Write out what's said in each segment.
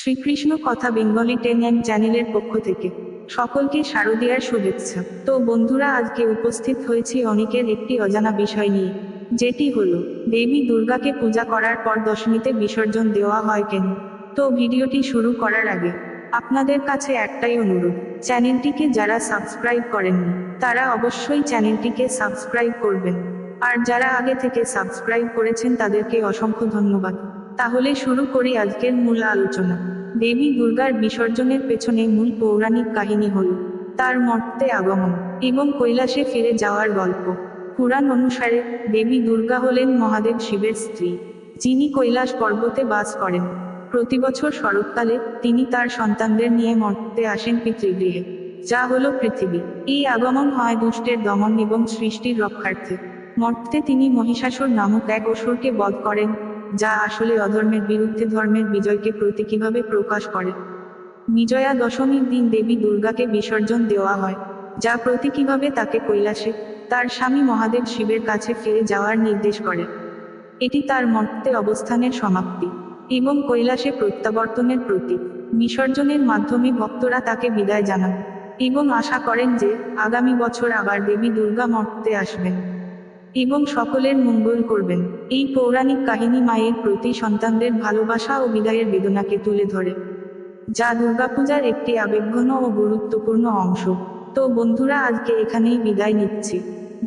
শ্রীকৃষ্ণ কথা বেঙ্গলি 10 চ্যানেলের পক্ষ থেকে সকলকে শারদীয়ার শুভেচ্ছা। তো বন্ধুরা, আজকে উপস্থিত হয়েছি অনেকের একটি অজানা বিষয় নিয়ে, যেটি হলো দেবী দুর্গাকে পূজা করার পর দশমীতে বিসর্জন দেওয়া হয় কেন। তো ভিডিওটি শুরু করার আগে আপনাদের কাছে একটাই অনুরোধ, চ্যানেলটিকে যারা সাবস্ক্রাইব করেননি তারা অবশ্যই চ্যানেলটিকে সাবস্ক্রাইব করবেন, আর যারা আগে থেকে সাবস্ক্রাইব করেছেন তাদেরকে অসংখ্য ধন্যবাদ। তাহলে শুরু করি আজকের মূল আলোচনা। দেবী দুর্গার বিসর্জনের পেছনে মূল পৌরাণিক কাহিনী হল তার মর্তে আগমন এবং কৈলাসে ফিরে যাওয়ার গল্প। পুরাণ অনুসারে দেবী দুর্গা হলেন মহাদেব শিবের স্ত্রী, যিনি কৈলাস পর্বতে বাস করেন। প্রতিবছর শরৎকালে তিনি তার সন্তানদের নিয়ে মর্তে আসেন পিতৃগৃহে, যা হলো পৃথিবী। এই আগমন হয় দুষ্টের দমন এবং সৃষ্টির রক্ষার্থে। মর্তে তিনি মহিষাসুর নামক এক অসুরকে বধ করেন, যা আসলে অধর্মের বিরুদ্ধে ধর্মের বিজয়কে প্রতীকীভাবে প্রকাশ করে। বিজয়া দশমীর দিন দেবী দুর্গাকে বিসর্জন দেওয়া হয়, যা প্রতীকীভাবে তাকে কৈলাসে তার স্বামী মহাদেব শিবের কাছে ফিরে যাওয়ার নির্দেশ করে। এটি তার মর্তে অবস্থানের সমাপ্তি এবং কৈলাসে প্রত্যাবর্তনের প্রতীক। বিসর্জনের মাধ্যমে ভক্তরা তাকে বিদায় জানান এবং আশা করেন যে আগামী বছর আবার দেবী দুর্গা মর্তে আসবেন এবং সকলের মঙ্গল করবেন। এই পৌরাণিক কাহিনী মায়ের প্রতি সন্তানদের ভালোবাসা ও বিদায়ের বেদনাকে তুলে ধরে, যা দুর্গাপূজার একটি আবেগঘন ও গুরুত্বপূর্ণ অংশ। তো বন্ধুরা, আজকে এখানেই বিদায় নিচ্ছি।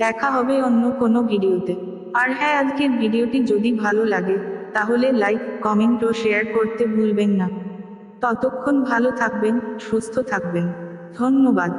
দেখা হবে অন্য কোনো ভিডিওতে। আর হ্যাঁ, আজকের ভিডিওটি যদি ভালো লাগে তাহলে লাইক, কমেন্ট ও শেয়ার করতে ভুলবেন না। ততক্ষণ ভালো থাকবেন, সুস্থ থাকবেন। ধন্যবাদ।